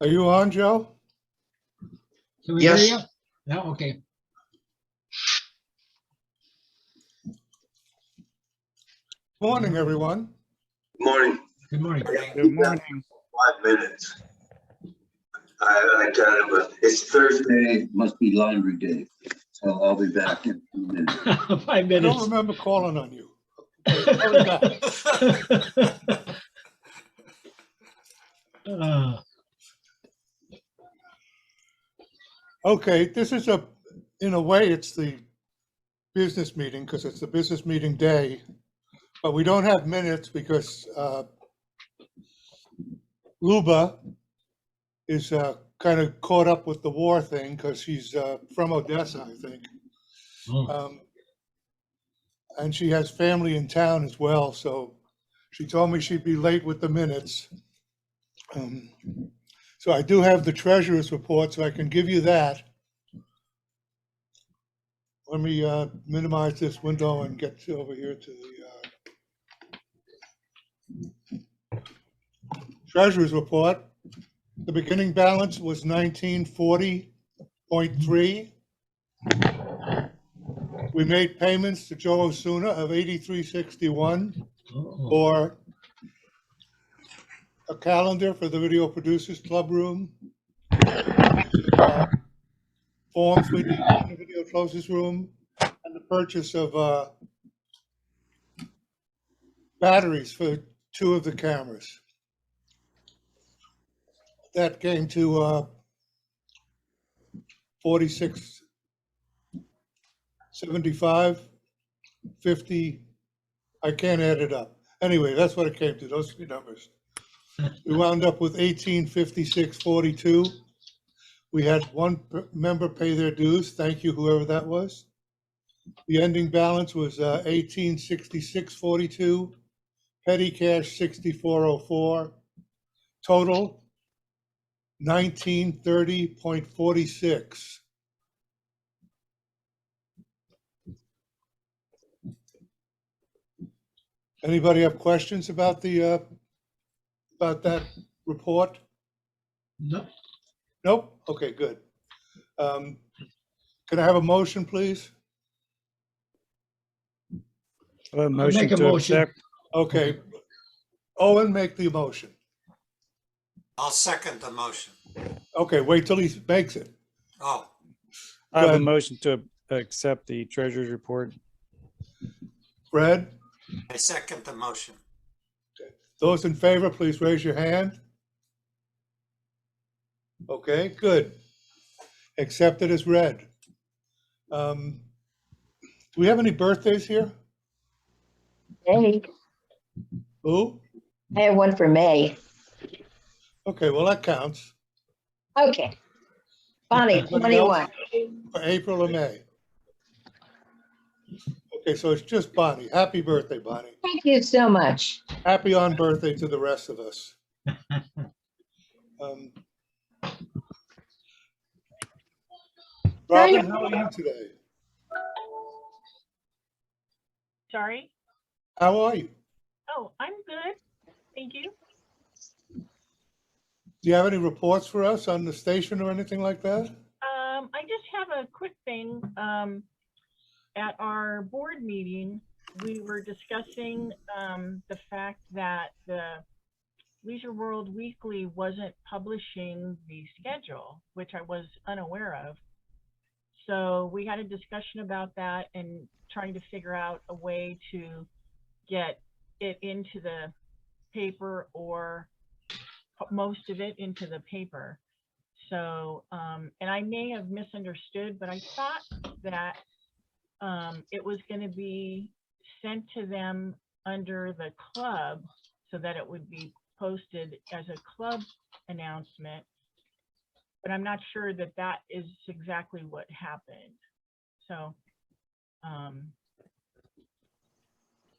Are you on, Joe? Can we hear Yes. you? No, okay. Morning, everyone. Morning. Good morning. Good morning. 5 minutes. I tell you, but it's Thursday, must be laundry day. So I'll be back in a minute. 5 I don't minutes. remember calling on you. Call me back. Okay, this is in a way, it's the business meeting because it's the business meeting day. But we don't have minutes because Luba is kind of caught up with the war thing because she's from Odessa, I think. Oh, And she has family in town as well, so she told me she'd be late with the minutes. So I do have the treasurer's report, so I can give you that. Let me minimize this window and get over here to the treasurer's report. The beginning balance was 1940.3. We made payments to Joe Osuna of 8361 oh, for a calendar for the Video Producers Club room. Forms we need in the Video Closers room, and the purchase of batteries for 2 of the cameras. That came to 4675, 50. I can't add it up. Anyway, that's what it came to, those 3 numbers. We wound up with 1856.42. We had 1 member pay their dues. Thank you, whoever that was. The ending balance was 1866.42. Petty cash 6404. Total 1930.46. Anybody have questions about the about that report? no, Nope. Okay, good. Can I have a motion, please? A make motion a to motion. accept. Okay. Owen, make the motion. I'll second the motion. Okay, wait till he makes it. Oh, I have a ahead. motion to accept the treasurer's report. Fred, I second the motion. those in favor, please raise your hand. Okay, good. Accepted as read. Do we have any birthdays here? May. Who? I have one for May. Okay, well, that counts. Okay. Bonnie, Anybody else? 21. For April or May? Okay, so it's just Bonnie. Happy birthday, Bonnie. Thank you so much. Happy on birthday to the rest of us. Robin, how are you today? Sorry? How are you? Oh, I'm good. Thank you. Do you have any reports for us on the station or anything like that? I just have a quick thing. At our board meeting, we were discussing the fact that the Leisure World Weekly wasn't publishing the schedule, which I was unaware of. So we had a discussion about that and trying to figure out a way to get it into the paper or most of it into the paper. So, and I may have misunderstood, but I thought that it was going to be sent to them under the club so that it would be posted as a club announcement. But I'm not sure that that is exactly what happened. So,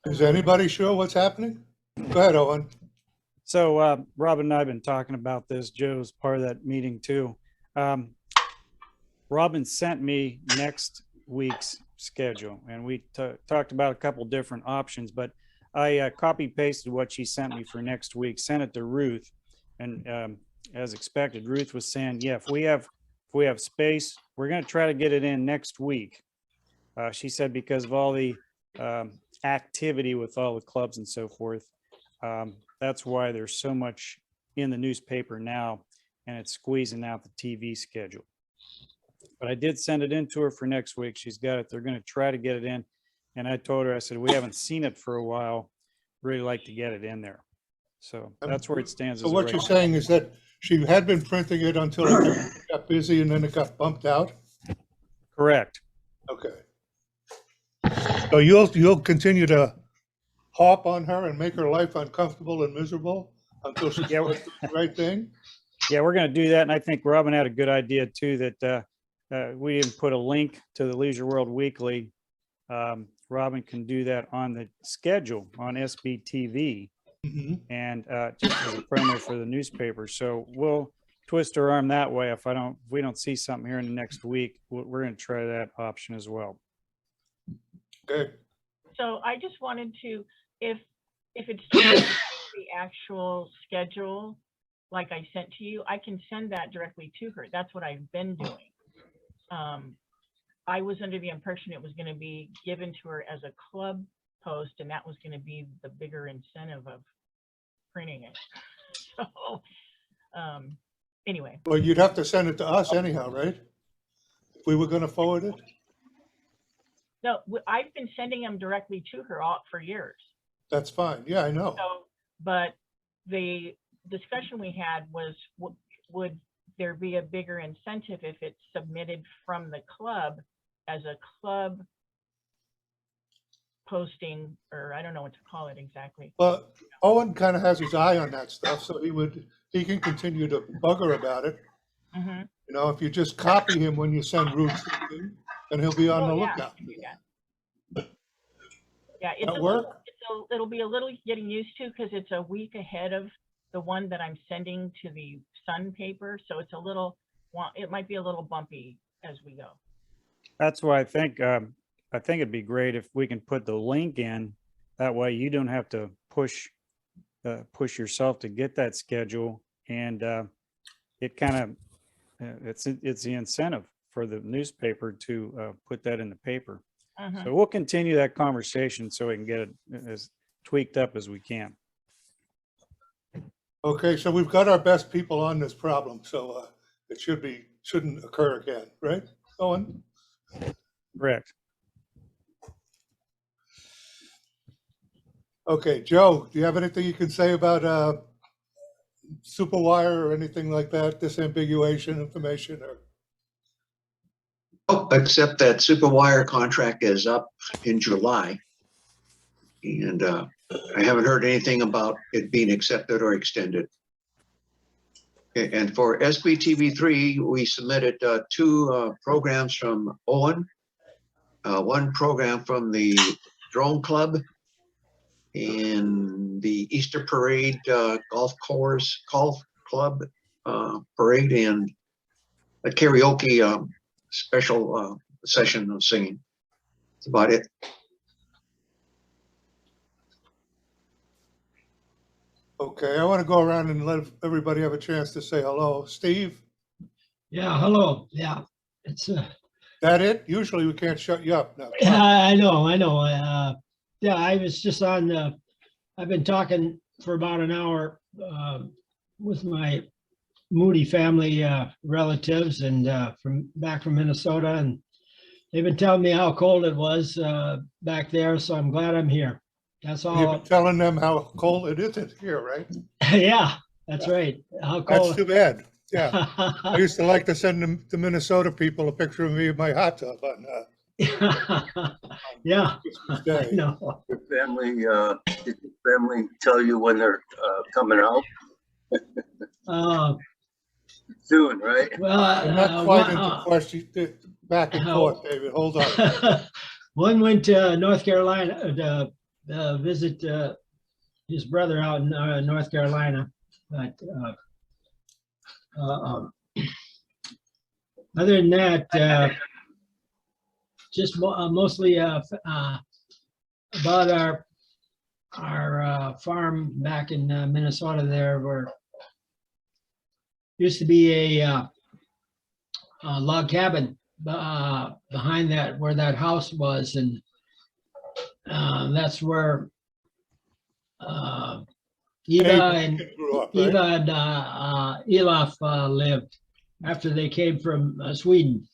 Is anybody sure what's happening? Go ahead, Owen. So Robin and I have been talking about this. Joe's part of that meeting too. Robin sent me next week's schedule, and we talked about a couple different options, but I copy pasted what she sent me for next week, sent it to Ruth, and as expected. Ruth was saying, yeah, if we have space, we're going to try to get it in next week. She said because of all the activity with all the clubs and so forth, that's why there's so much in the newspaper now, and it's squeezing out the TV schedule. But I did send it in to her for next week. She's got it. They're going to try to get it in. And I told her, I said, we haven't seen it for a while. Really like to get it in there. So that's where it stands. So as of what right you're now. saying is that she had been printing it until it got busy and then it got bumped out? Correct. Okay. So you'll continue to harp on her and make her life uncomfortable and miserable until she Yeah, does the right thing? Yeah, we're going to do that. And I think Robin had a good idea too, that we didn't put a link to the Leisure World Weekly. Robin can do that on the schedule on SBTV Mhm. and just as a promo for the newspaper. So we'll twist her arm that way. If we don't see something here in the next week, we're going to try that option as well. Okay. So I just wanted to, if it's the actual schedule, like I sent to you, I can send that directly to her. That's what I've been doing. I was under the impression it was going to be given to her as a club post, and that was going to be the bigger incentive of printing it. So, anyway, Well, you'd have to send it to us anyhow, right? If we were going to forward it? no, I've been sending them directly to her for years. That's fine. Yeah, I know. So, but the discussion we had was, would there be a bigger incentive if it's submitted from the club as a club posting, or I don't know what to call it exactly. Well, Owen kind of has his eye on that stuff, so he can continue to bug her about it. Mhm. You know, if you just copy him when you send Ruth something, then he'll be on the Oh, yeah, lookout. Yeah, it's That work? it'll be a little getting used to because it's a week ahead of the one that I'm sending to the Sun paper. So it's it might be a little bumpy as we go. That's why I think it'd be great if we can put the link in. That way you don't have to push yourself to get that schedule, and it kind of it's the incentive for the newspaper to put that in the paper. Mhm. So we'll continue that conversation so we can get it as tweaked up as we can. Okay, so we've got our best people on this problem, so it shouldn't occur again, right, Owen? Correct. Okay, Joe, do you have anything you can say about Superwire or anything like that, disambiguation information or? Oh, except that Superwire contract is up in July. And I haven't heard anything about it being accepted or extended. And for SBTV3, we submitted 2 programs from Owen, 1 program from the Drone Club, and the Easter Parade Golf Club parade, and a karaoke special session of singing. That's about it. Okay, I want to go around and let everybody have a chance to say hello. Steve, Yeah, hello. Yeah, it's, that it? Usually we can't shut you up now. I know. Yeah, I was just on, I've been talking for about an hour with my Moody family relatives and back from Minnesota, and they've been telling me how cold it was back there, so I'm glad I'm here. That's You've all. been telling them how cold it isn't here, right? Yeah, that's right. How That's cold. too bad. Yeah, I used to like to send them, the Minnesota people, a picture of me in my hot tub on Yeah, Christmas I Day. know. Your family, did your family tell you when they're coming out? Soon, right? Well, I'm not quite into question, back and forth, David, hold on. one went to North Carolina to visit his brother out in North Carolina. But other than that, just mostly about our farm back in Minnesota there, where used to be a log cabin behind that, where that house was, and that's where Eva and Grew up, right? Eva and Elof lived after they came from Sweden.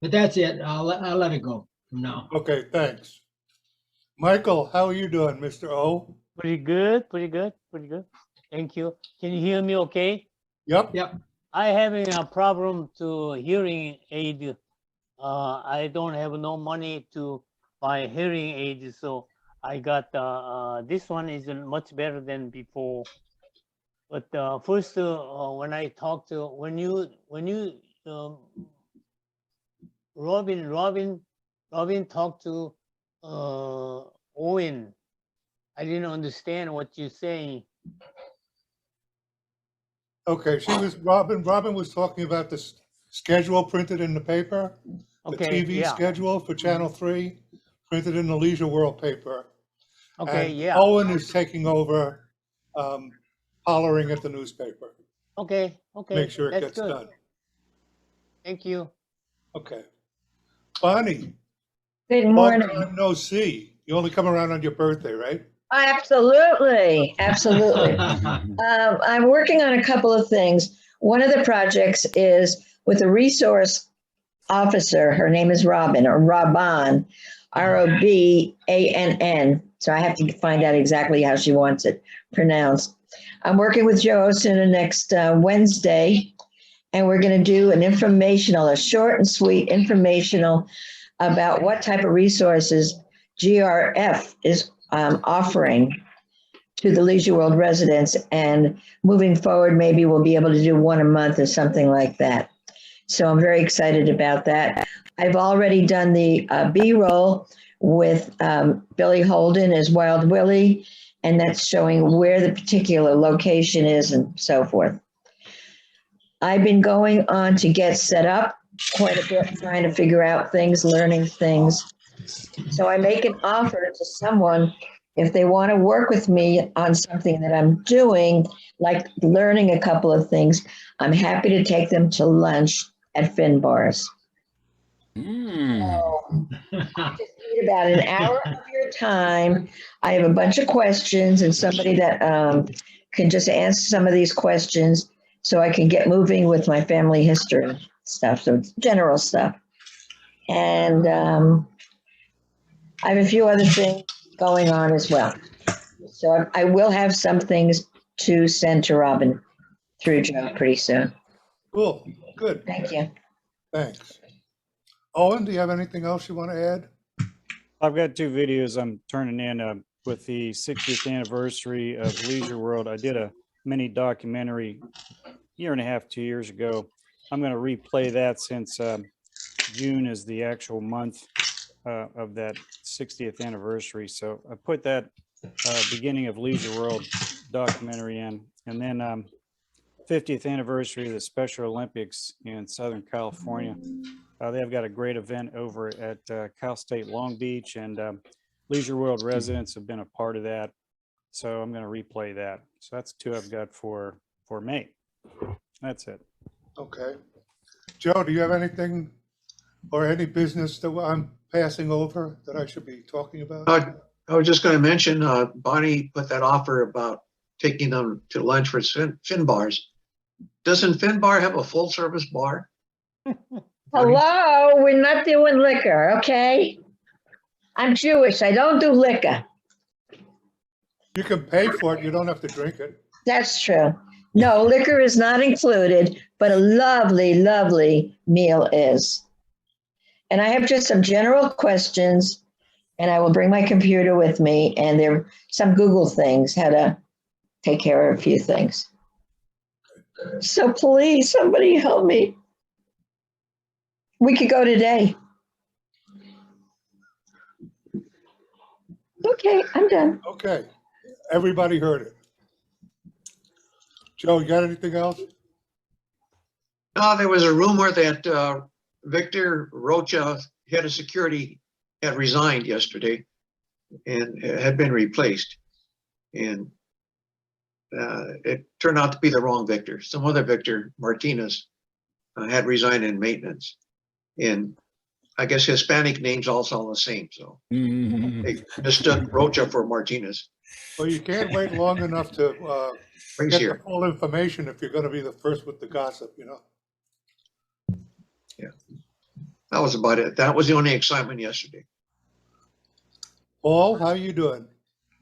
But that's it. I'll let it go from now. Okay, thanks. Michael, how are you doing, Mr. O? Pretty good, pretty good, pretty good. Thank you. Can you hear me okay? Yep. Yep. I having a problem to hearing aid. I don't have no money to buy hearing aid, so I got this one is much better than before. But first, when I talked to when you Robin talked to Owen, I didn't understand what you're saying. Okay, Robin was talking about the schedule printed in the paper. The Okay, TV yeah. schedule for Channel 3, printed in the Leisure World paper. Okay, And yeah. Owen is taking over, hollering at the newspaper. Okay, okay. Make sure it that's gets good. done. Thank you. Okay. Bonnie, Good long morning. time no see. You only come around on your birthday, right? Absolutely, absolutely. I'm working on a couple of things. One of the projects is with a resource officer. Her name is Robin, or Robin, Robann. So I have to find out exactly how she wants it pronounced. I'm working with Joe Osuna next Wednesday, and we're going to do an informational, a short and sweet informational about what type of resources GRF is offering to the Leisure World residents. And moving forward, maybe we'll be able to do one a month or something like that. So I'm very excited about that. I've already done the B-roll with Billy Holden as Wild Willie, and that's showing where the particular location is and so forth. I've been going on to get set up quite a bit, trying to figure out things, learning things. So I make an offer to someone if they want to work with me on something that I'm doing, like learning a couple of things. I'm happy to take them to lunch at Finbars. So, just need about an hour of your time. I have a bunch of questions and somebody that can just answer some of these questions so I can get moving with my family history stuff, so it's general stuff. And I have a few other things going on as well. So I will have some things to send to Robin through Joe pretty soon. Cool, good, Thank you. thanks. Owen, do you have anything else you want to add? I've got 2 videos I'm turning in with the 60th anniversary of Leisure World. I did a mini documentary year and a half, 2 years ago. I'm going to replay that since June is the actual month of that 60th anniversary. So I put that beginning of Leisure World documentary in, and then 50th anniversary of the Special Olympics in Southern California. They've got a great event over at Cal State Long Beach, and Leisure World residents have been a part of that. So I'm going to replay that. So that's 2 I've got for May. That's it. Okay. Joe, do you have anything or any business that I'm passing over that I should be talking about? I was just going to mention, Bonnie put that offer about taking them to lunch for Finbars. Doesn't Finbar have a full service bar? Hello, we're not doing liquor, okay? I'm Jewish. I don't do liquor. You can pay for it, you don't have to drink it. That's true. No, liquor is not included, but a lovely, lovely meal is. And I have just some general questions, and I will bring my computer with me, and there are some Google things, how to take care of a few things. So please, somebody help me. We could go today. Okay, I'm done. Okay, everybody heard it. Joe, you got anything else? No, there was a rumor that Victor Rocha, head of security, had resigned yesterday and had been replaced. And it turned out to be the wrong Victor. Some other Victor, Martinez, had resigned in maintenance. And I guess Hispanic names all sound the same, so they mistook Rocha for Martinez. Well, you can't wait long enough to Brings get the here. full information if you're gonna be the first with the gossip, you know? That was about it. That was the only excitement yesterday. Paul, how you doing?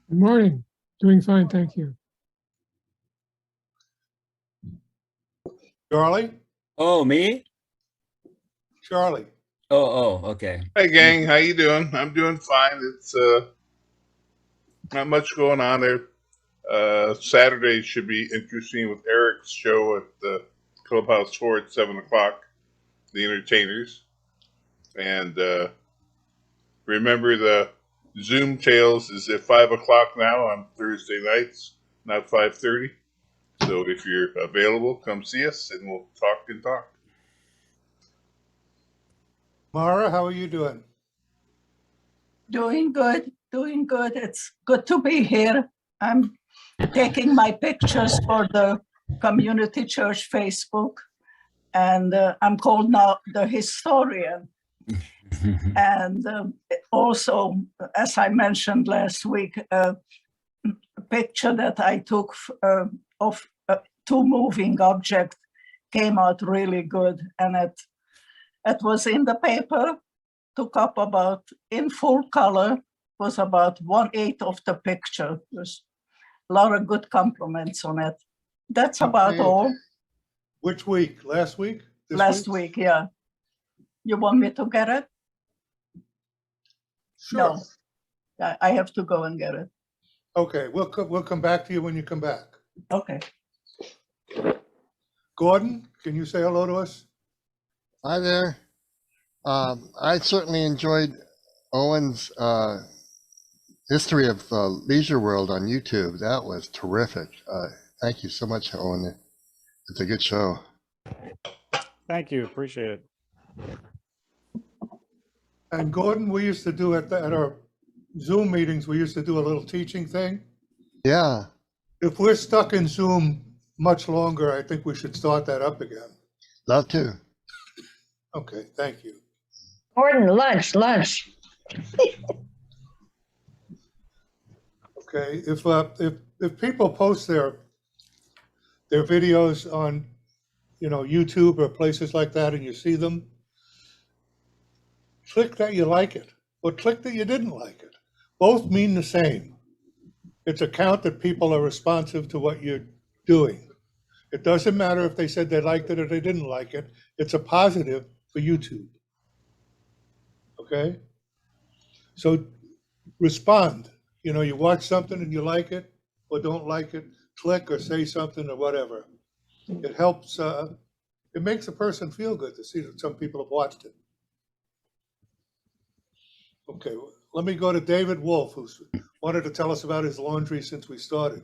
Good morning. Doing fine, thank you. Charlie? Oh, me? Charlie? Oh, okay. Hey gang, how you doing? I'm doing fine. It's not much going on there. Saturday should be interesting with Eric's show at the Clubhouse 4 at 7 o'clock. The Entertainers, and remember the Zoom Tales is at 5 o'clock now on Thursday nights, not 5:30. So if you're available, come see us and we'll talk and talk. Mara, how are you doing? Doing good, doing good. It's good to be here. I'm taking my pictures for the Community Church Facebook, and I'm called now the historian. And also, as I mentioned last week, a picture that I took of two moving objects came out really good, and it was in the paper. Took up about, in full color, was about 1/8 of the picture. There's a lot of good compliments on it. That's about Okay. all. Which week? Last week? This Last week, yeah. You want me to get it? Sure. No. I have to go and get it. Okay, we'll come back to you when you come back. Okay. Gordon, can you say hello to us? Hi there. I certainly enjoyed Owen's history of Leisure World on YouTube. That was terrific. Thank you so much, Owen. It's a good show. Thank you. Appreciate it. And Gordon, we used to do at our Zoom meetings, we used to do a little teaching thing. Yeah, If we're stuck in Zoom much longer, I think we should start that up again. love to. Okay, thank you. Gordon, lunch. Okay, if people post their videos on, YouTube or places like that, and you see them, click that you like it, or click that you didn't like it. Both mean the same. It's a count that people are responsive to what you're doing. It doesn't matter if they said they liked it or they didn't like it. It's a positive for YouTube. Okay? So respond. You watch something and you like it or don't like it, click or say something or whatever. It helps, it makes a person feel good to see that some people have watched it. Okay, let me go to David Wolf, who's wanted to tell us about his laundry since we started.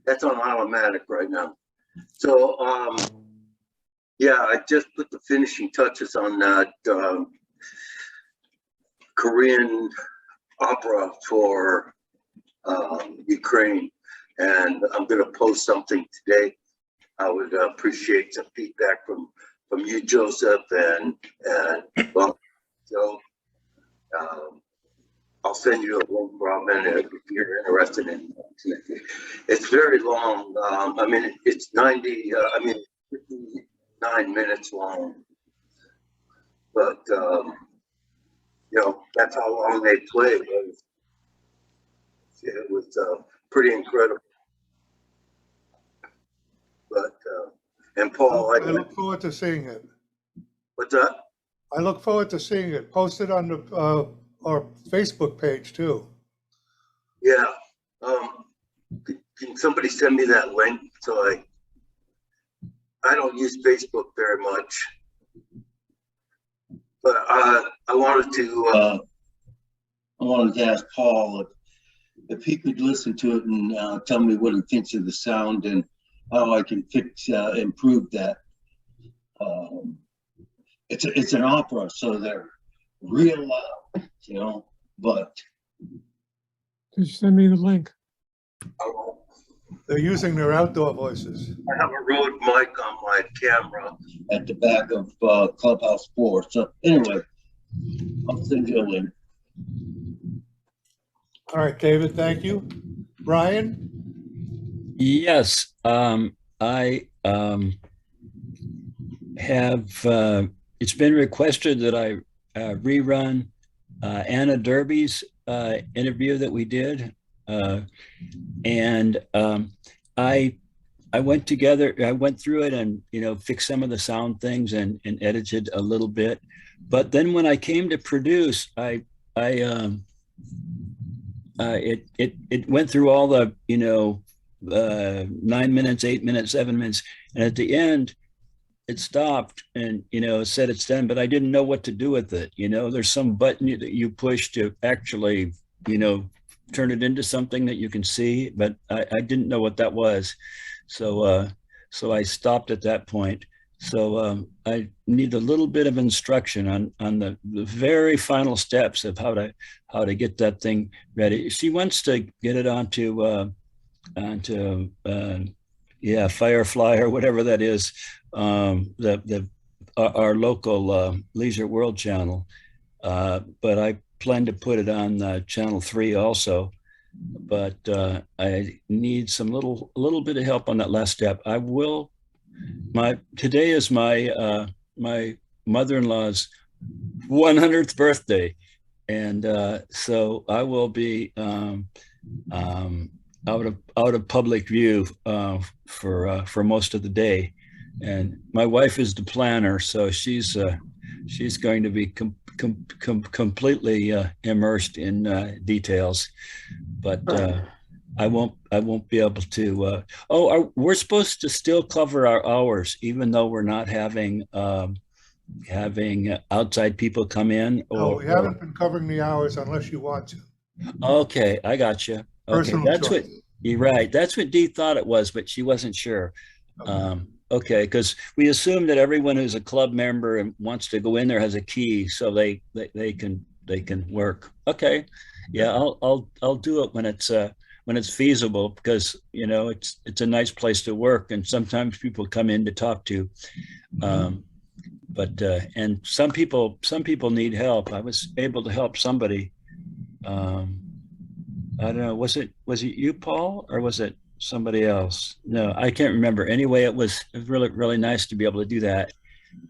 That's on automatic right now. So, yeah, I just put the finishing touches on that Korean opera for Ukraine, and I'm going to post something today. I would appreciate some feedback from you, Joseph, and well, so I'll send you a link, Robin, if you're interested in it. It's very long. I mean, it's 59 minutes long, but that's how long they play. It was pretty incredible. But and Paul, I look forward to seeing it. What's that? I look forward to seeing it. Post it on our Facebook page too. Yeah. Can somebody send me that link? So I don't use Facebook very much, but I wanted to ask Paul if he could listen to it and tell me what he thinks of the sound and how I can improve that. It's an opera, so they're real loud, but Just send me the link. They're using their outdoor voices. I have a Rode mic on my camera at the back of Clubhouse 4. So anyway, I'll send you a link. All right, David, thank you. Brian? Yes, I have, it's been requested that I rerun Anna Derby's interview that we did. And I went through it and, fixed some of the sound things and edited a little bit. But then when I came to produce, it went through all the, 9 minutes, 8 minutes, 7 minutes. And at the end, it stopped and, it said it's done, but I didn't know what to do with it. There's some button that you push to actually, turn it into something that you can see, but I didn't know what that was. So I stopped at that point. So I need a little bit of instruction on the very final steps of how to get that thing ready. She wants to get it onto Firefly or whatever that is, our local Leisure World channel. But I plan to put it on channel 3 also. But I need a little bit of help on that last step. Today is my my mother-in-law's 100th birthday, and so I will be out of public view for most of the day. And my wife is the planner, so she's going to be completely immersed in details, but I won't be able to. We're supposed to still cover our hours, even though we're not having outside people come in. No, we haven't been covering the hours unless you want to. Okay, I got you. Okay, Personal that's choice. what you're right. That's what Dee thought it was, but she wasn't sure. Okay, because we assume that everyone who's a club member and wants to go in there has a key, so they can work. Okay, yeah, I'll do it when it's feasible, because it's a nice place to work, and sometimes people come in to talk to, but and some people need help. I was able to help somebody. I don't know, was it you, Paul, or was it somebody else? No, I can't remember. Anyway, it was really, really nice to be able to do that.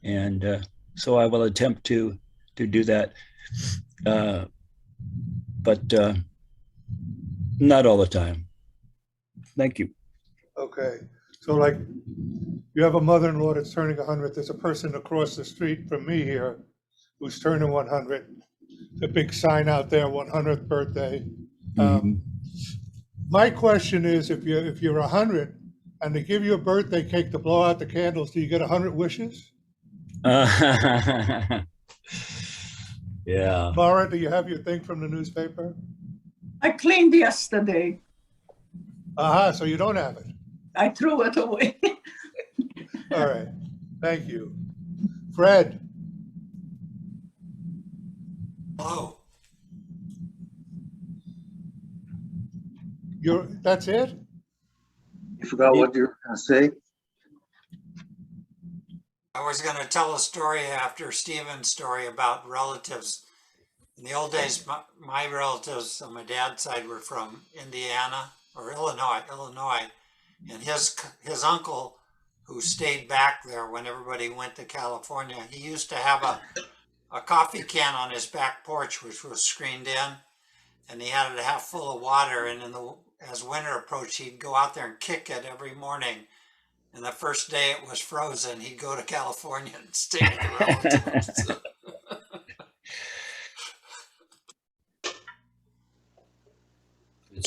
And so I will attempt to do that. But not all the time. Thank you. Okay, so like, you have a mother-in-law that's turning 100. There's a person across the street from me here who's turning 100. The big sign out there, 100th birthday. My question is, if you're 100 and they give you a birthday cake to blow out the candles, do you get 100 wishes? Yeah. Laura, do you have your thing from the newspaper? I cleaned yesterday. So you don't have it. I threw it away. All right, thank you. Fred? Hello. That's it? You forgot what you were going to say? I was going to tell a story after Stephen's story about relatives. In the old days, my relatives on my dad's side were from Indiana or Illinois, and his uncle, who stayed back there when everybody went to California, he used to have a coffee can on his back porch, which was screened in, and he had it half full of water. And as winter approached, he'd go out there and kick it every morning. And the first day it was frozen, he'd go to California and stay with the relatives.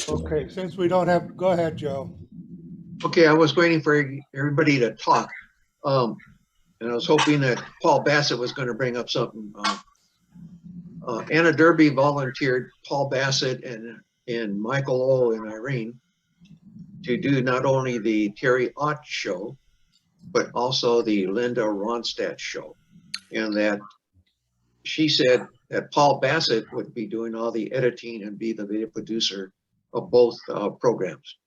Okay, since we don't have, go ahead, Joe. Okay, I was waiting for everybody to talk. And I was hoping that Paul Bassett was going to bring up something. Anna Derby volunteered Paul Bassett and Michael O. and Irene to do not only the Terry Ott show, but also the Linda Ronstadt show. And that she said that Paul Bassett would be doing all the editing and be the video producer of both programs.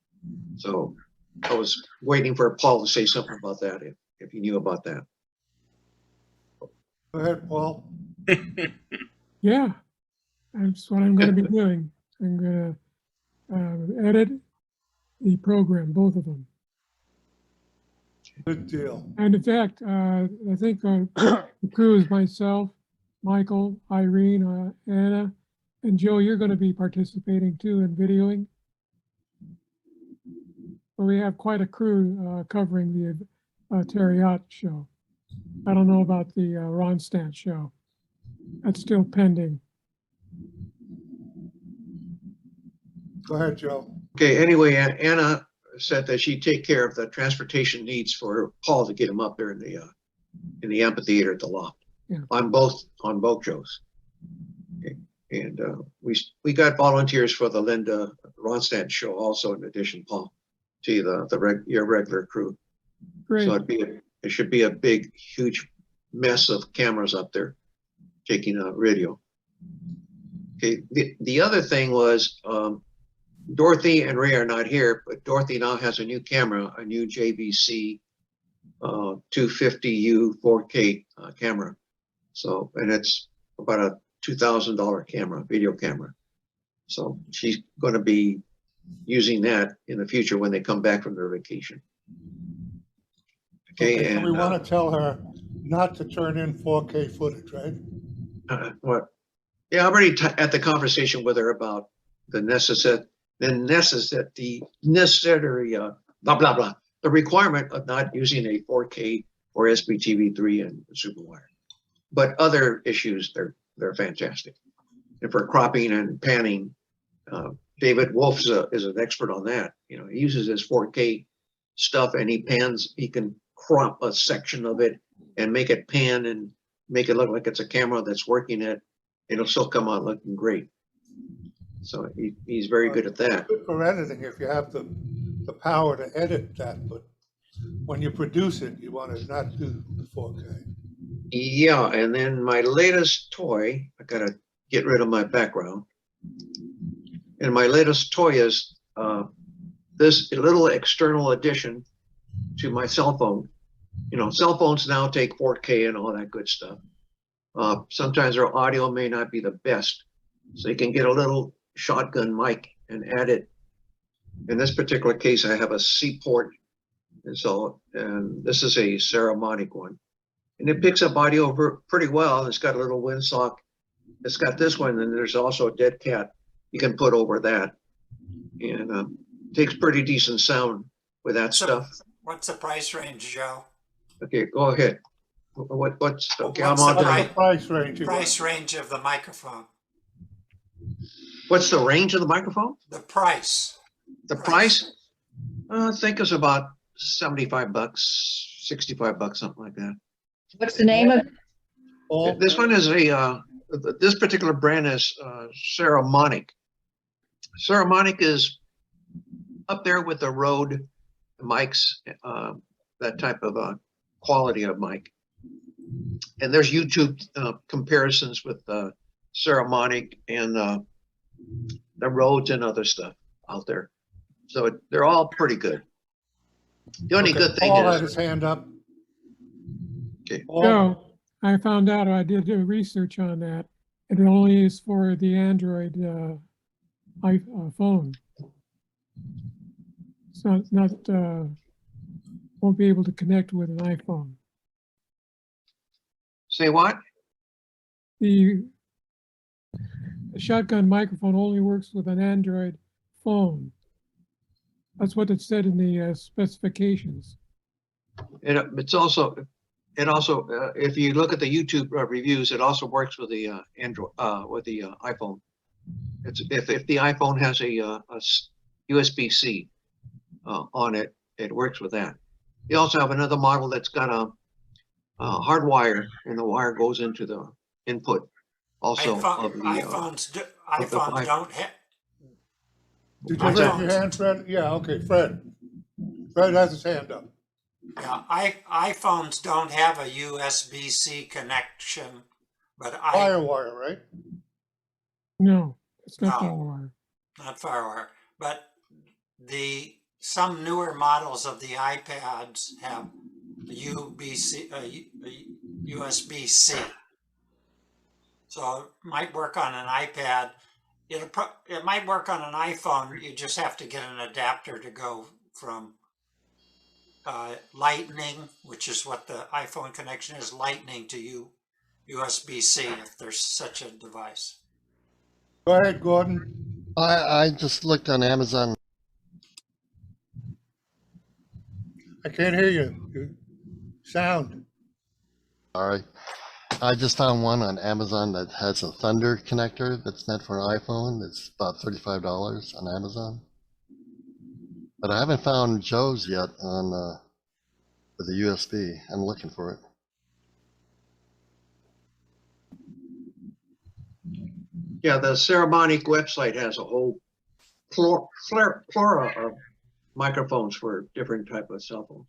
So I was waiting for Paul to say something about that, if you knew about that. Go ahead, Paul. Yeah, that's what I'm going to be doing. I'm going to edit the program, both of them. Good deal. And in fact, I think the crew is myself, Michael, Irene, Anna, and Joe, you're going to be participating too in videoing. So we have quite a crew covering the Terriot show. I don't know about the Ronstadt show. That's still pending. Go ahead, Joe. Okay, anyway, Anna said that she'd take care of the transportation needs for Paul to get him up there in the amphitheater at the loft. Yeah. On both shows. Okay. And we got volunteers for the Linda Ronstadt show also, in addition, Paul, to your regular crew. Great. So it should be a big, huge mess of cameras up there taking a video. Okay, the other thing was Dorothy and Ray are not here, but Dorothy now has a new camera, a new JVC 250U 4K camera. So, and it's about a $2,000 camera, video camera. So she's going to be using that in the future when they come back from their vacation. Okay, So and we want to tell her not to turn in 4K footage, right? what? Yeah, I already had the conversation with her about the necessary blah blah blah. The requirement of not using a 4K or SBTV3 and Superwire, but other issues they're fantastic. And for cropping and panning, David Wolf is an expert on that. You know, he uses his 4K stuff and he can crop a section of it and make it pan and make it look like it's a camera that's working it. It'll still come out looking great. So he's very good at that. Good for editing if you have the power to edit that, but when you produce it, you want to not do the 4K. Yeah, and then my latest toy, I gotta get rid of my background. And my latest toy is this little external addition to my cell phone. You know, cell phones now take 4K and all that good stuff. Sometimes their audio may not be the best, so you can get a little shotgun mic and add it. In this particular case, I have a C port, and this is a Saramonic one, and it picks up audio pretty well. It's got a little windsock. It's got this one, and there's also a dead cat you can put over that, and takes pretty decent sound with that stuff. What's the price range, Joe? Okay, go ahead. What's okay? What's I'm on the to price range. Price range of the microphone. What's the range of the microphone? The price. The price? I think it's about $75, $65, something like that. What's the name of it? This one is this particular brand is Saramonic. Saramonic is up there with the Rode mics, that type of quality of mic. And there's YouTube comparisons with Saramonic and the Rhodes and other stuff out there. So they're all pretty good. The only good thing Paul is had his hand up. Okay. No, I found out, I did research on that. It only is for the Android iPhone. It's not won't be able to connect with an iPhone. Say what? The shotgun microphone only works with an Android phone. That's what it said in the specifications. It also, if you look at the YouTube reviews, it also works with the Android, with the iPhone. It's if the iPhone has a USB-C on it, it works with that. You also have another model that's got a hard wire, and the wire goes into the input. Also, of the iPhones don't have. Did you raise your hand, Fred? Yeah, okay, Fred. Fred has his hand up. Yeah, iPhones don't have a USB-C connection But Firewire, right? No, it's not No. Firewire. not FireWire, but some newer models of the iPads have USB-C. So it might work on an iPad. It might work on an iPhone. You just have to get an adapter to go from Lightning, which is what the iPhone connection is, Lightning to USB-C, if there's such a device. Go ahead, Gordon. I just looked on Amazon. I can't hear you. Sound. Sorry. I just found one on Amazon that has a Thunder connector that's meant for an iPhone. It's about $35 on Amazon. But I haven't found Joe's yet on with the USB. I'm looking for it. Yeah, the Ceremonic website has a whole plethora of microphones for different type of cell phones.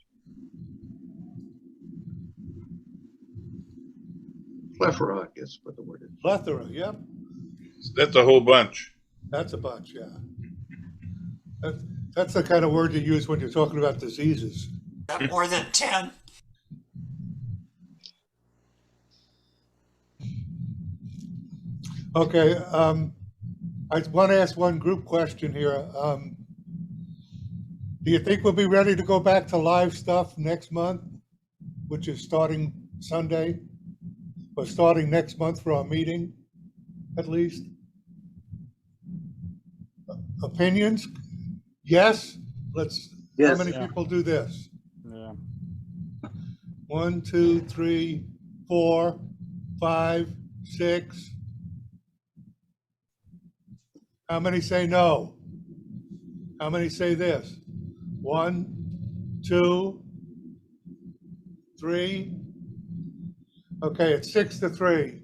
Plethora, I guess what the word is. Plethora, yep. That's a whole bunch. That's a bunch, yeah. That's the kind of word you use when you're talking about diseases. Got more than 10. Okay, I want to ask one group question here. Do you think we'll be ready to go back to live stuff next month, which is starting Sunday, or starting next month for our meeting, at least? Opinions? Yes? How many people do this? Yeah. 1, 2, 3, 4, 5, 6. How many say no? How many say this? 1, 2, 3. Okay, it's 6-3.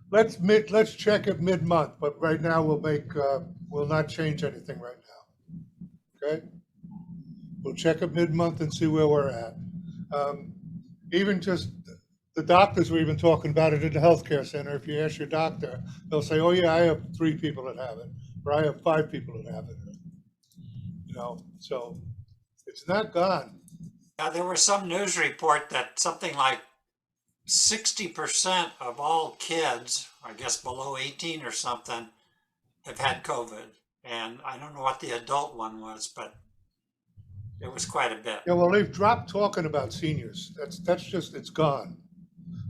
Let's check it mid-month, but right now we'll not change anything right now. Okay? We'll check it mid-month and see where we're at. Even just the doctors were even talking about it in the healthcare center. If you ask your doctor, they'll say, "Oh yeah, I have 3 people that have it, or I have 5 people that have it." You know, so it's not gone. There was some news report that something like 60% of all kids, I guess below 18 or something, have had COVID. And I don't know what the adult one was, but it was quite a bit. Yeah, well, they've dropped talking about seniors. That's just, it's gone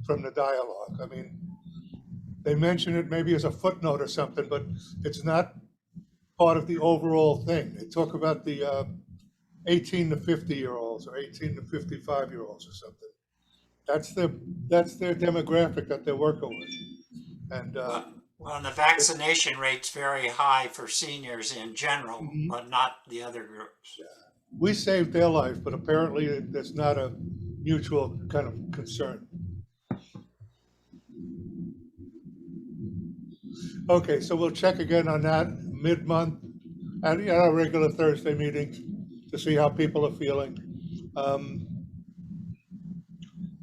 from the dialogue. I mean, they mention it maybe as a footnote or something, but it's not part of the overall thing. They talk about the 18 to 50-year-olds or 18 to 55-year-olds or something. That's their demographic that they're working with. And well, and the vaccination rate's very high for seniors in general, but not the other groups. we saved their life, but apparently there's not a mutual kind of concern. Okay, so we'll check again on that mid-month at our regular Thursday meeting to see how people are feeling.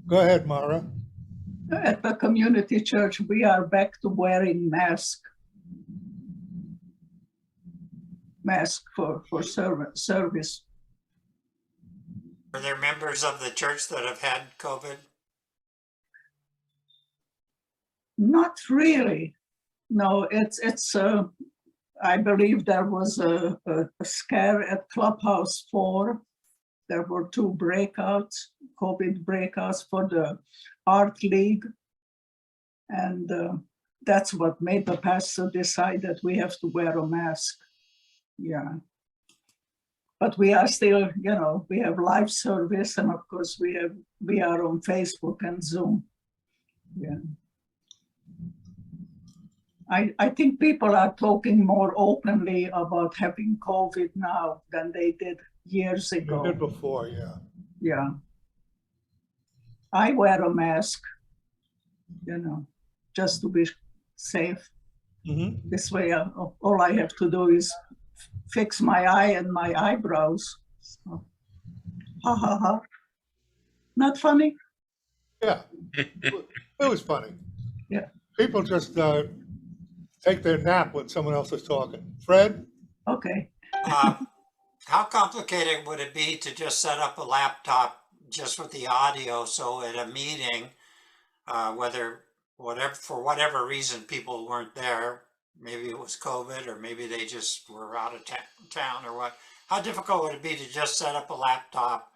Go ahead, Mara. At the community church, we are back to wearing mask for service. Are there members of the church that have had COVID? Not really. No, it's I believe there was a scare at Clubhouse 4. There were 2 breakouts, COVID breakouts for the Art League. And that's what made the pastor decide that we have to wear a mask. Yeah. But we are still, we have live service, and of course we are on Facebook and Zoom. Yeah. I think people are talking more openly about having COVID now than they did years ago. You did before, yeah. Yeah. I wear a mask, just to be safe. Mm-hmm. This way, all I have to do is fix my eye and my eyebrows. So, ha ha ha. Not funny? Yeah, it was funny. Yeah. people just take their nap when someone else is talking. Fred? Okay. How complicated would it be to just set up a laptop just with the audio? So at a meeting, for whatever reason, people weren't there. Maybe it was COVID, or maybe they just were out of town or what. How difficult would it be to just set up a laptop,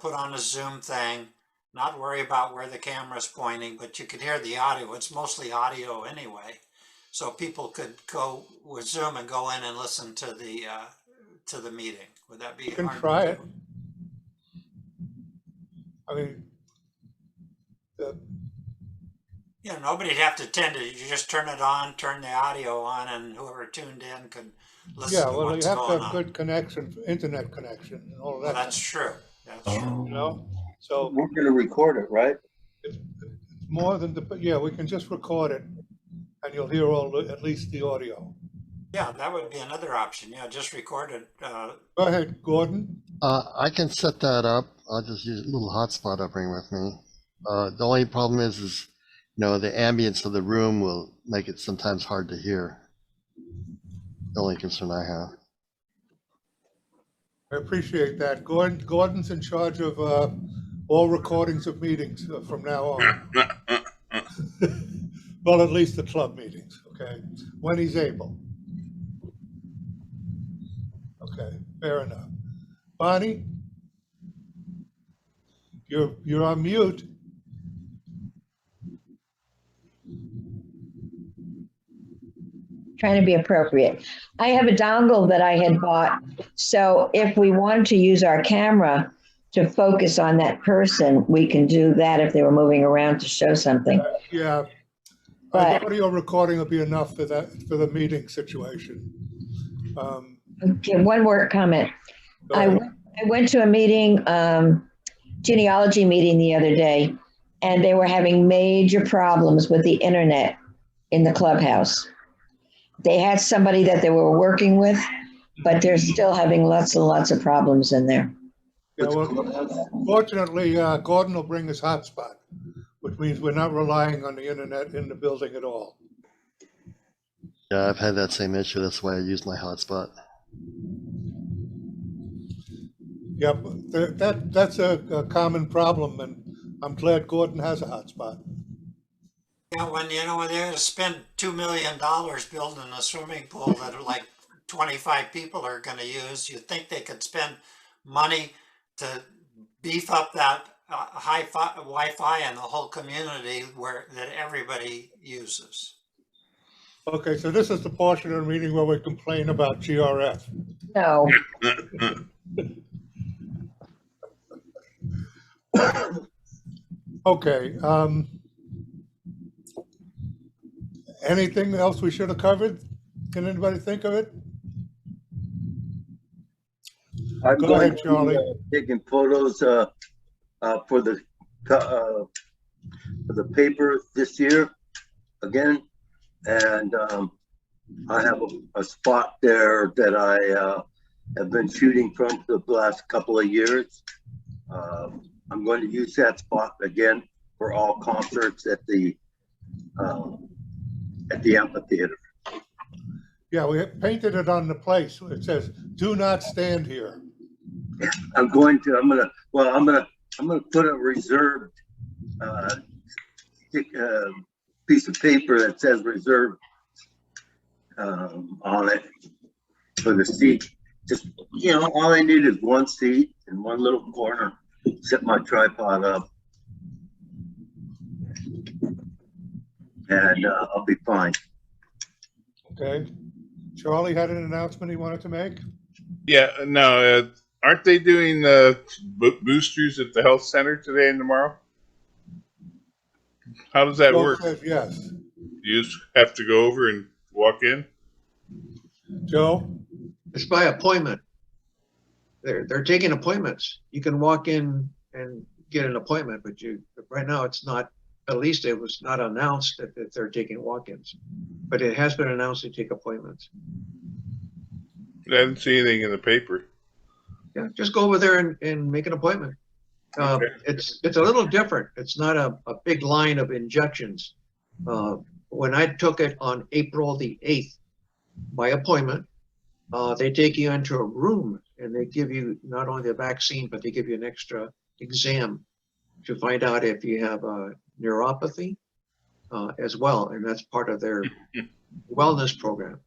put on a Zoom thing, not worry about where the camera's pointing, but you could hear the audio. It's mostly audio anyway. So people could go with Zoom and go in and listen to the meeting. Would that be You can hard to try do? it. I mean, Nobody'd have to attend it. You just turn it on, turn the audio on, and whoever tuned in could listen yeah, to well, what's you have to going have on. good connection, internet connection and all of Well, that. that's true. That's true. You know, so We're gonna record it, right? it's more than yeah, we can just record it and you'll hear at least the audio. Yeah, that would be another option. Yeah, just record it. Go ahead, Gordon. I can set that up. I'll just use a little hotspot I bring with me. The only problem is, the ambience of the room will make it sometimes hard to hear. The only concern I have. I appreciate that. Gordon's in charge of all recordings of meetings from now on. Well, at least the club meetings, okay, when he's able. Okay, fair enough. Bonnie, you're on mute. Trying to be appropriate. I have a dongle that I had bought. So if we wanted to use our camera to focus on that person, we can do that if they were moving around to show something. Yeah, But- the audio recording will be enough for the meeting situation. Okay, one more comment. Go I ahead. went to a meeting, genealogy meeting the other day, and they were having major problems with the internet in the clubhouse. They had somebody that they were working with, but they're still having lots and lots of problems in there. Yeah, well, fortunately, Gordon will bring his hotspot, which means we're not relying on the internet in the building at all. Yeah, I've had that same issue. That's why I use my hotspot. Yep, that's a common problem, and I'm glad Gordon has a hotspot. Yeah, when they're going to spend $2 million building a swimming pool that like 25 people are going to use, you think they could spend money to beef up that Wi-Fi in the whole community that everybody uses. Okay, so this is the portion of the meeting where we complain about GRF. No, Okay, anything else we should have covered? Can anybody think of it? I'm Go going ahead, to Charlie. be taking photos for the paper this year again, and I have a spot there that I have been shooting from for the last couple of years. I'm going to use that spot again for all concerts at the amphitheater. Yeah, we painted it on the place. It says, "Do not stand here." I'm gonna put a reserved piece of paper that says reserved on it for the seat. Just, all I need is one seat in one little corner, set my tripod up, and I'll be fine. Okay. Charlie had an announcement he wanted to make? Yeah, no, aren't they doing boosters at the health center today and tomorrow? How does that Joe work? says yes. You just have to go over and walk in? Joe? It's by appointment. They're taking appointments. You can walk in and get an appointment, but right now it's not, at least it was not announced that they're taking walk-ins. But it has been announced to take appointments. I didn't see anything in the paper. Yeah, just go over there and make an appointment. Okay. It's a little different. It's not a big line of injections. When I took it on April the 8th by appointment, they take you into a room and they give you not only the vaccine, but they give you an extra exam to find out if you have a neuropathy as well. And that's part of their wellness program.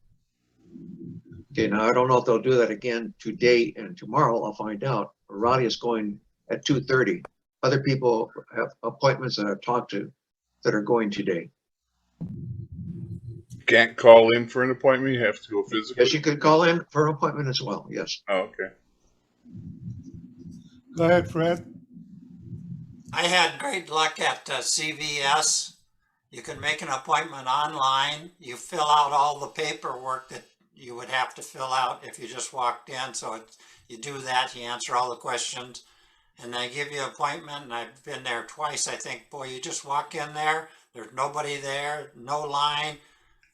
Okay, now I don't know if they'll do that again today and tomorrow. I'll find out. Raleigh is going at 2:30. Other people have appointments that I've talked to that are going today. Can't call in for an appointment. You have to go physically. Yes, you could call in for an appointment as well. Yes. Oh, okay. Go ahead, Fred. I had great luck at CVS. You can make an appointment online. You fill out all the paperwork that you would have to fill out if you just walked in. So you do that, you answer all the questions, and they give you an appointment. And I've been there twice. I think, boy, you just walk in there. There's nobody there, no line.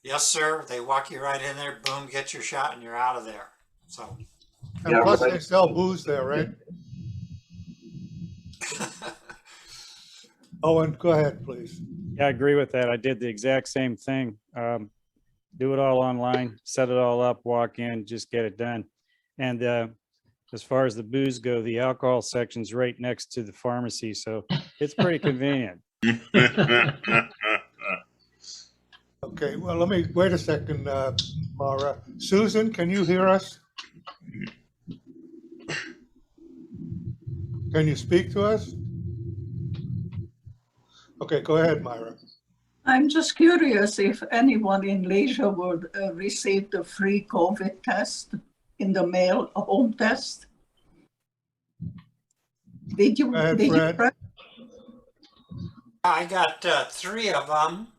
Yes, sir. They walk you right in there. Boom, get your shot, and you're out of there. So. And Yeah, plus right. they sell booze there, right? Owen, go ahead, please. Yeah, I agree with that. I did the exact same thing. Do it all online, set it all up, walk in, just get it done. And as far as the booze go, the alcohol section's right next to the pharmacy, so it's pretty convenient. Okay, well, let me, wait a second, Mara. Susan, can you hear us? Can you speak to us? Okay, go ahead, Myra. I'm just curious if anyone in Leisure would receive the free COVID test in the mail, a home test. Did you? Go ahead, did you Fred. Fred? I got 3 of them,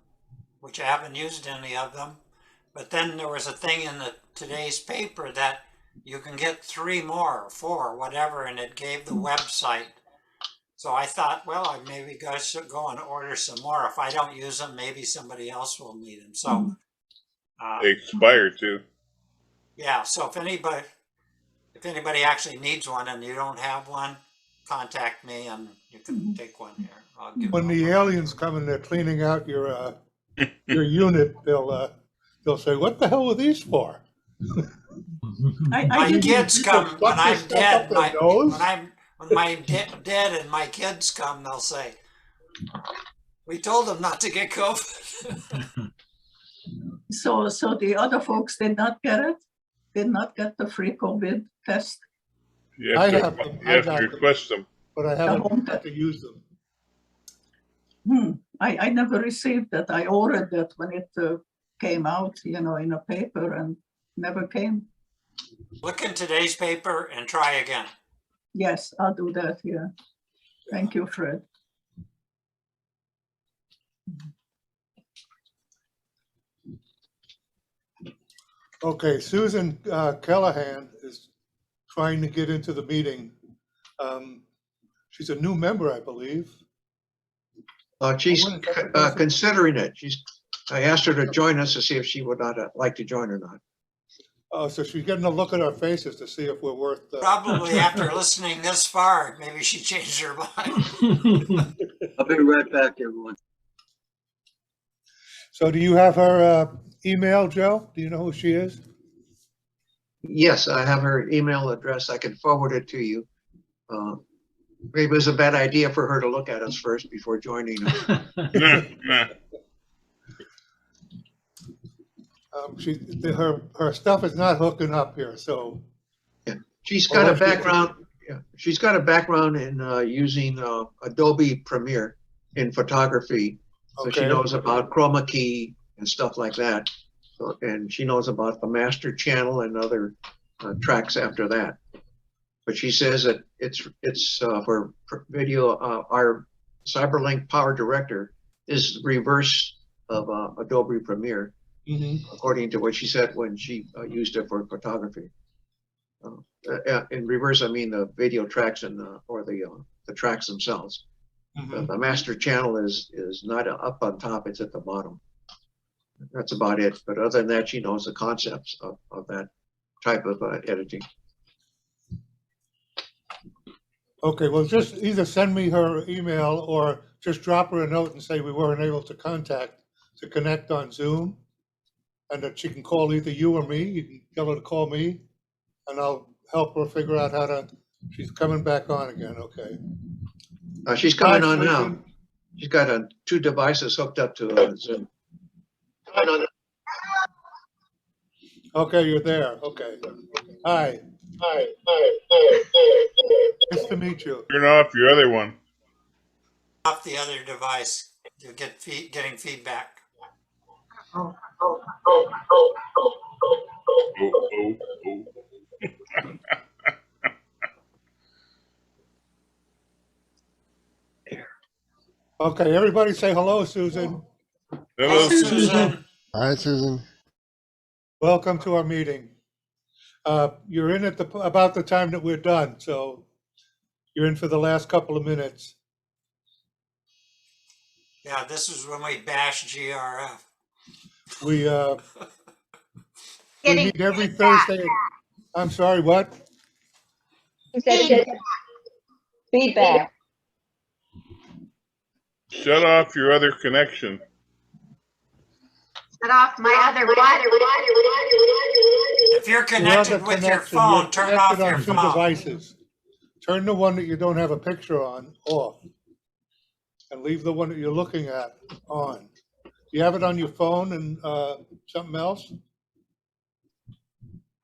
which I haven't used any of them. But then there was a thing in today's paper that you can get 3 more, 4, whatever, and it gave the website. So I thought, well, maybe guys should go and order some more. If I don't use them, maybe somebody else will need them. So They expire too. yeah, so if anybody actually needs one and you don't have one, contact me and you can take one here. I'll give When them the one. aliens come and they're cleaning out your unit, they'll say, "What the hell are these for?" I My didn't- kids you come stuck when your I'm stuff dead. up their nose? When I'm dead and my kids come, they'll say, "We told them not to get COVID." So the other folks did not get it? Did not get the free COVID test? You I have have to, them. you have I to got them. request them. But I haven't had to use them. I never received that. I ordered that when it came out, in a paper and never came. Look in today's paper and try again. Yes, I'll do that, yeah. Thank you, Fred. Okay, Susan Callahan is trying to get into the meeting. She's a new member, I believe. She's When is that supposed to- considering it. I asked her to join us to see if she would not like to join or not. Oh, so she's getting a look at our faces to see if we're worth. Probably after listening this far, maybe she changed her mind. I'll be right back, everyone. So do you have her email, Joe? Do you know who she is? Yes, I have her email address. I can forward it to you. Maybe it was a bad idea for her to look at us first before joining us. Her stuff is not hooking up here, so. Yeah, she's got a background. Yeah, she's got a background in using Adobe Premiere in photography, so she Okay. knows about chroma key and stuff like that. So, and she knows about the master channel and other tracks after that. But she says that it's for video. Our CyberLink Power Director is reverse of Adobe Premiere, according to what she said when she used it for photography. In reverse, I mean the video tracks and or the tracks themselves. The master channel is not up on top; it's at the bottom. That's about it. But other than that, she knows the concepts of that type of editing. Okay, well, just either send me her email or just drop her a note and say we weren't able to contact to connect on Zoom, and that she can call either you or me. You can tell her to call me, and I'll help her figure out how to, she's coming back on again, okay. She's coming Hi, on now. Susan. She's got two devices hooked up to Zoom. Okay, you're there, okay. Hi. Nice to meet you. Turn off your other one. Off the other device, you'll get getting feedback. Oh, oh, oh. Okay, everybody say hello, Susan. Hello, Susan. Hi, Susan. Welcome to our meeting. You're in at about the time that we're done, so you're in for the last couple of minutes. Yeah, this is when we bash GRF. We Getting meet every Thursday. I'm sorry, what? Feedback. Shut off your other connection. Shut off my other If you're Your connected other with your connection, phone, you're turn off connected your on two phone. devices. Turn the one that you don't have a picture on off, and leave the one that you're looking at on. You have it on your phone and something else?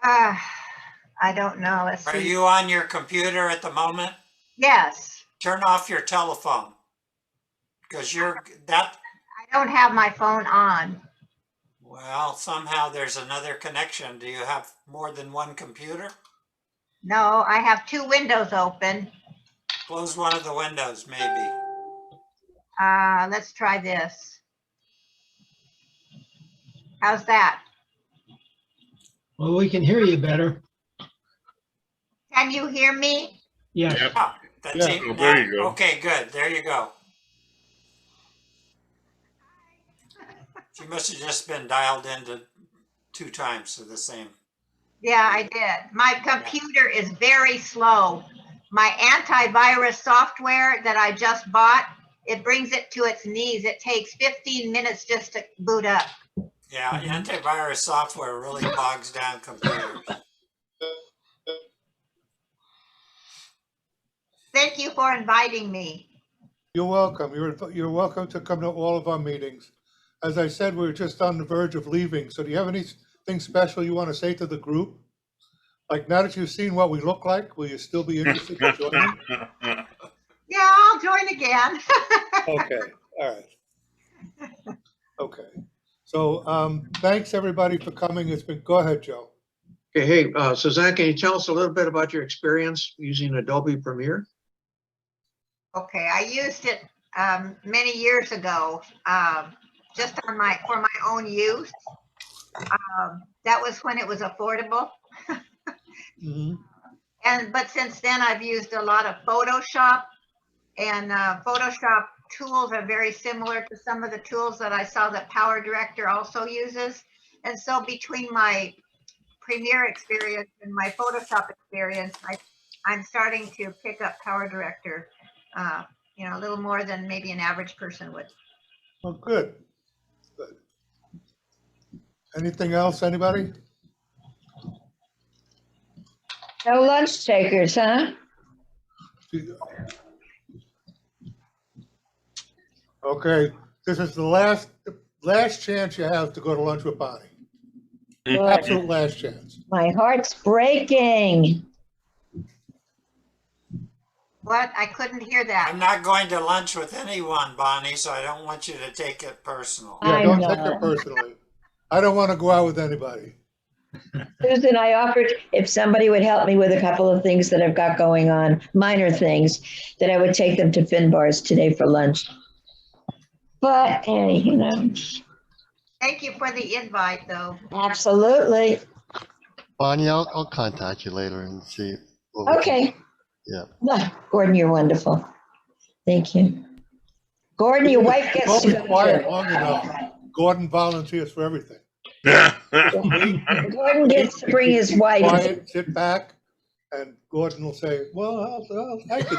I don't know. Let's Are see. you on your computer at the moment? Yes, Turn off your telephone. Because I don't have my phone on. well, somehow there's another connection. Do you have more than one computer? No, I have two windows open. Close one of the windows, maybe. Let's try this. How's that? Well, we can hear you better. Can you hear me? Yes. Yep. Oh, that's Yeah. it. Oh, there you go. Okay, good. There you go. She must have just been dialed into 2 times to the same. Yeah, I did. My computer is very slow. My antivirus software that I just bought, it brings it to its knees. It takes 15 minutes just to boot up. Yeah, antivirus software really bogs down computers. Thank you for inviting me. You're welcome. You're welcome to come to all of our meetings. As I said, we're just on the verge of leaving. So do you have anything special you want to say to the group? Like now that you've seen what we look like, will you still be interested in joining? Yeah, I'll join again. Okay, all right. Okay. So thanks everybody for coming. Go ahead, Joe. Okay, hey, Suzanne, can you tell us a little bit about your experience using Adobe Premiere? Okay, I used it many years ago, just for my own use. That was when it was affordable. But since then, I've used a lot of Photoshop, and Photoshop tools are very similar to some of the tools that I saw that Power Director also uses. And so between my Premiere experience and my Photoshop experience, I'm starting to pick up Power Director, a little more than maybe an average person would. Oh, good. Good. Anything else, anybody? No lunch takers, huh? Okay, this is the last chance you have to go to lunch with Bonnie. Good. Absolute last chance. My heart's breaking. What? I couldn't hear that. I'm not going to lunch with anyone, Bonnie, so I don't want you to take it personal. Yeah, I don't know. take it personally. I don't want to go out with anybody. Susan, I offered if somebody would help me with a couple of things that I've got going on, minor things, that I would take them to Finbar's today for lunch. But, hey, Thank you for the invite, though. Absolutely. Bonnie, I'll contact you later and see. what we can- Okay. Yeah. No, Gordon, you're wonderful. Thank you. Gordon, your wife gets Don't to be go quiet too. long enough. Gordon volunteers for everything. Gordon gets to bring his wife. Quiet, sit back, and Gordon will say, well, I could do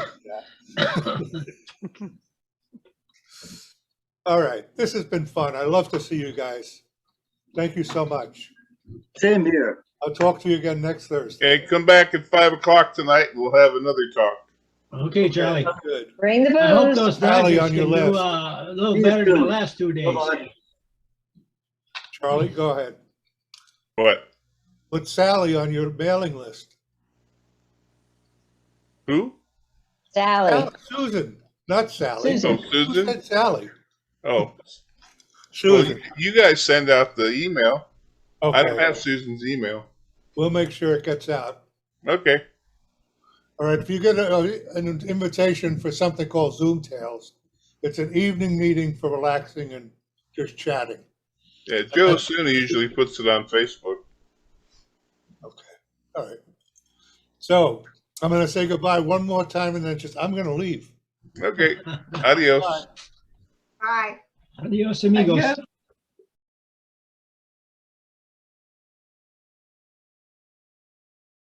that. All right, this has been fun. I love to see you guys. Thank you so much. Same here. I'll talk to you again next Thursday. Okay, come back at 5 o'clock tonight and we'll have another talk. Okay, Charlie. Good. Bring the I hope booze. those Charlie Dodgers on your can do list. a little better than the last 2 days. Charlie, go ahead. What? Put Sally on your mailing list. Who? Sally. Susan, not Sally. Susan. Oh, Who Susan? said Sally? Oh, well, Susan. you guys send out the email. I don't Okay, have Susan's email. we'll make sure it gets out. Okay. All right, if you get an invitation for something called Zoom Tales, it's an evening meeting for relaxing and just chatting. Yeah, Joe Suna usually puts it on Facebook. Okay, all right. So I'm going to say goodbye one more time and then I'm going to leave. Okay. Adios. Bye. Bye. Adios, amigos. Thank you.